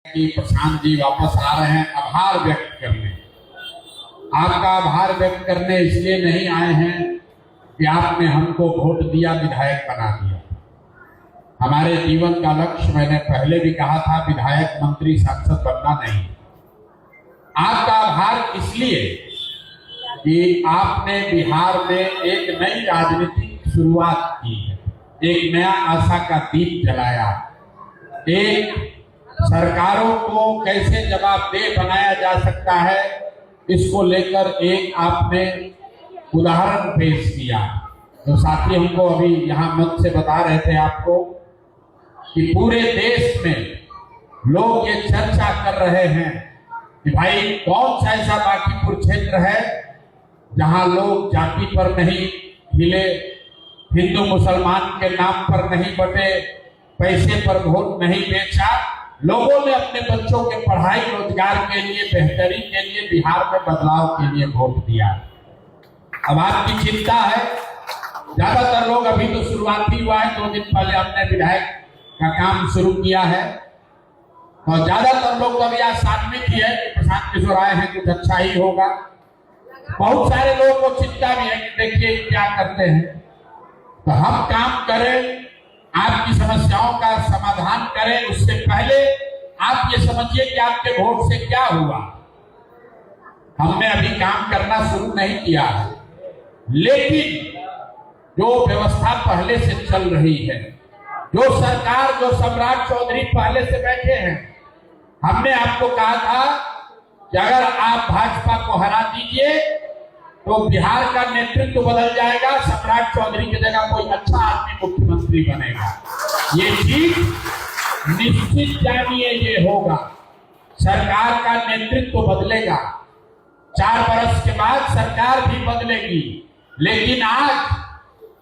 कि प्रशांत जी वापस आ रहे हैं आभार व्यक्त करने। आपका आभार व्यक्त करने इसलिए नहीं आए हैं कि आपने हमको वोट दिया, विधायक बना दिया। हमारे जीवन का लक्ष्य मैंने पहले भी कहा था, विधायक, मंत्री, सांसद बनना नहीं। आपका आभार इसलिए कि आपने बिहार में एक नई राजनीतिक शुरुआत की है, एक नया आशा का दीप जलाया, एक सरकारों को कैसे जवाबदेह बनाया जा सकता है इसको लेकर एक आपने उदाहरण पेश किया। तो साथी हमको अभी यहाँ मंच से बता रहे थे आपको कि पूरे देश में लोग ये चर्चा कर रहे हैं कि भाई कौन सा ऐसा बांकीपुर क्षेत्र है जहां लोग जाति पर नहीं हिले, हिंदू मुसलमान के नाम पर नहीं बटे, पैसे पर वोट नहीं बेचा, लोगों ने अपने बच्चों के पढ़ाई, रोजगार के लिए, बेहतरी के लिए, बिहार में बदलाव के लिए वोट दिया। अब आपकी चिंता है, ज्यादातर लोग, अभी तो शुरुआत ही हुआ है, 2 दिन पहले हमने विधायक का काम शुरू किया है और ज्यादातर लोग तो अभी आज सात्विक ही है कि प्रशांत किशोर आए हैं, कुछ अच्छा ही होगा। बहुत सारे लोगों को चिंता भी है कि देखिए क्या करते हैं। तो हम काम करें, आपकी समस्याओं का समाधान करें, उससे पहले आप ये समझिए कि आपके वोट से क्या हुआ। हमने अभी काम करना शुरू नहीं किया है, लेकिन जो व्यवस्था पहले से चल रही है, जो सरकार, जो सम्राट चौधरी पहले से बैठे हैं, हमने आपको कहा था कि अगर आप भाजपा को हरा दीजिए तो बिहार का नेतृत्व बदल जाएगा, सम्राट चौधरी की जगह कोई अच्छा आदमी मुख्यमंत्री बनेगा। ये चीज निश्चित जानिए, ये होगा। सरकार का नेतृत्व बदलेगा, 4 बरस के बाद सरकार भी बदलेगी, लेकिन आज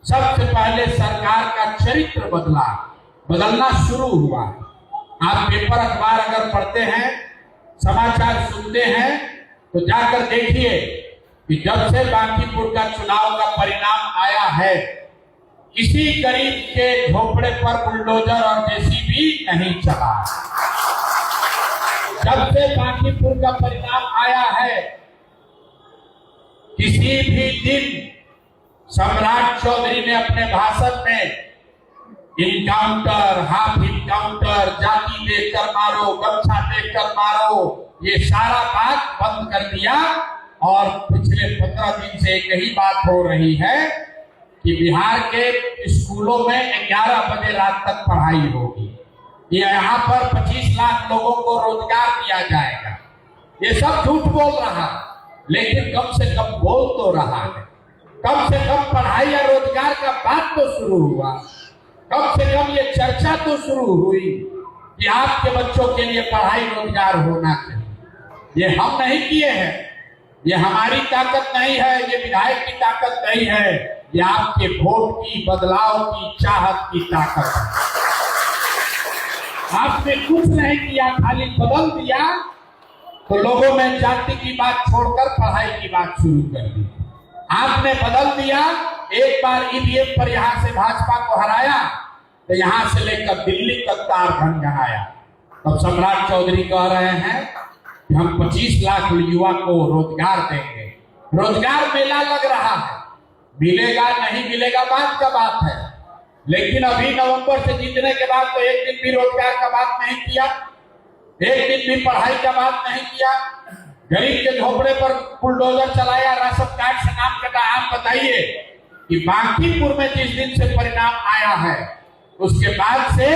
सबसे पहले सरकार का चरित्र बदलना शुरू हुआ। आप पेपर, अखबार अगर पढ़ते हैं, समाचार सुनते हैं, तो जाकर देखिए कि जब से बांकीपुर का चुनाव का परिणाम आया है, किसी गरीब के झोपड़े पर बुलडोजर और जेसीबी नहीं चला। जब से बांकीपुर का परिणाम आया है, किसी भी दिन सम्राट चौधरी ने अपने भाषण में इनकाउंटर, हाफ इनकाउंटर, जाति देखकर मारो, गमछा देखकर मारो, ये सारा बात बंद कर दिया और पिछले 15 दिन से एक ही बात हो रही है कि बिहार के स्कूलों में 11 बजे रात तक पढ़ाई होगी। ये यहाँ पर 25 लाख लोगों को रोजगार दिया जाएगा। ये सब झूठ बोल रहा, लेकिन कम से कम बोल तो रहा है। कम से कम पढ़ाई या रोजगार का बात तो शुरू हुआ, कम से कम ये चर्चा तो शुरू हुई कि आपके बच्चों के लिए पढ़ाई, रोजगार होना चाहिए। ये हम नहीं किए हैं, ये हमारी ताकत नहीं है, ये विधायक की ताकत नहीं है, ये आपके वोट की, बदलाव की, चाहत की ताकत है। आपने कुछ नहीं किया, खाली बदल दिया, तो लोगों में जाति की बात छोड़कर पढ़ाई की बात शुरू कर दी। आपने बदल दिया, एक बार ईवीएम पर यहां से भाजपा को हराया तो यहां से लेकर दिल्ली तक तार घनघनाया। तब सम्राट चौधरी कह रहे हैं कि हम 25 लाख युवा को रोजगार देंगे। रोजगार मेला लग रहा है, मिलेगा नहीं मिलेगा बात का बात है, लेकिन अभी नवंबर से जीतने के बाद तो एक दिन भी रोजगार का बात नहीं किया, एक दिन भी पढ़ाई का बात नहीं किया। गरीब के झोपड़े पर बुलडोजर चलाया, राशन कार्ड से नाम कटा। आप बताइए कि बांकीपुर में जिस दिन से परिणाम आया है, उसके बाद से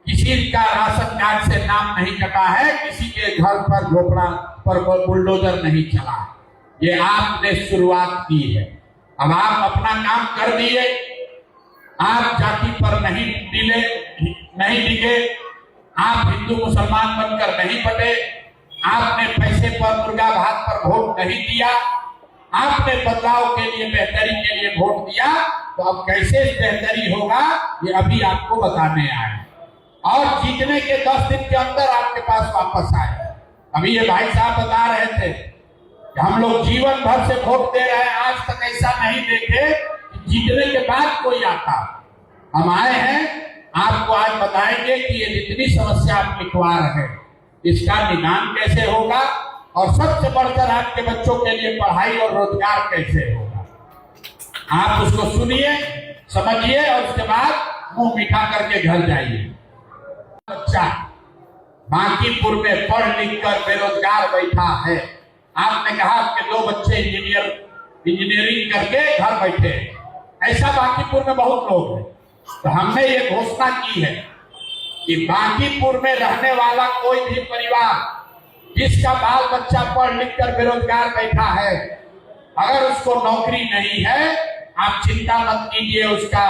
किसी का राशन कार्ड से नाम नहीं कटा है, किसी के घर पर झोपड़ा पर बुलडोजर नहीं चला। ये आपने शुरुआत की है। अब आप अपना काम कर दिए, आप जाति पर नहीं डिगे, आप हिंदू मुसलमान बनकर नहीं बटे, आपने पैसे पर, मुर्गा भात पर वोट नहीं दिया, आपने बदलाव के लिए, बेहतरी के लिए वोट दिया। तो अब कैसे बेहतरी होगा ये अभी आपको बताने आए और जीतने के 10 दिन के अंदर आपके पास वापस आए। अभी ये भाई साहब बता रहे थे कि हम लोग जीवन भर से वोट दे रहे हैं, आज तक ऐसा नहीं देखे कि जीतने के बाद कोई आता। हम आए हैं, आपको आज बताएंगे कि ये जितनी समस्या आप लिखवा रहे हैं, इसका निदान कैसे होगा और सबसे बढ़कर आपके बच्चों के लिए पढ़ाई और रोजगार कैसे होगा। आप उसको सुनिए, समझिए और उसके बाद मुंह मीठा करके घर जाइए। बच्चा बांकीपुर में पढ़ लिख कर बेरोजगार बैठा है। आपने कहा कि 2 बच्चे इंजीनियरिंग करके घर बैठे, ऐसा बांकीपुर में बहुत लोग हैं। तो हमने ये घोषणा की है कि बांकीपुर में रहने वाला कोई भी परिवार जिसका बाल बच्चा पढ़ लिख कर बेरोजगार बैठा है, अगर उसको नौकरी नहीं है, आप चिंता मत कीजिए, उसका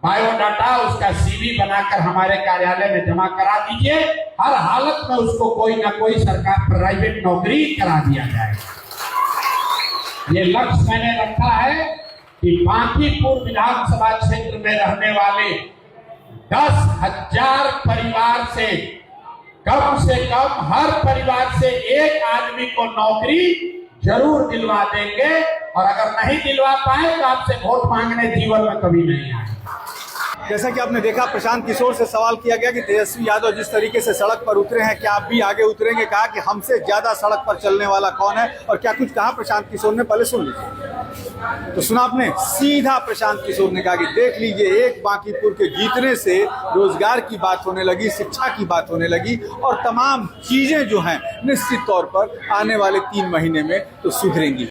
बायोडाटा, उसका सीवी बनाकर हमारे कार्यालय में जमा करा दीजिए। हर हालत में उसको कोई ना कोई सरकार प्राइवेट नौकरी करा दिया जाएगा। ये लक्ष्य मैंने रखा है कि बांकीपुर विधानसभा क्षेत्र में रहने वाले 10,000 परिवार से कम हर परिवार से एक आदमी को नौकरी जरूर दिलवा देंगे। और अगर नहीं दिलवा पाए तो आपसे वोट मांगने जीवन में कभी नहीं आएंगे। जैसा कि आपने देखा, प्रशांत किशोर से सवाल किया गया कि तेजस्वी यादव जिस तरीके से सड़क पर उतरे हैं, क्या आप भी आगे उतरेंगे। कहा कि हमसे ज्यादा सड़क पर चलने वाला कौन है, और क्या कुछ कहा प्रशांत किशोर ने, पहले सुन लीजिए। तो सुना आपने, सीधा प्रशांत किशोर ने कहा कि देख लीजिए, एक बांकीपुर के जीतने से रोजगार की बात होने लगी, शिक्षा की बात होने लगी, और तमाम चीजें जो हैं निश्चित तौर पर आने वाले 3 महीने में तो सुधरेंगी।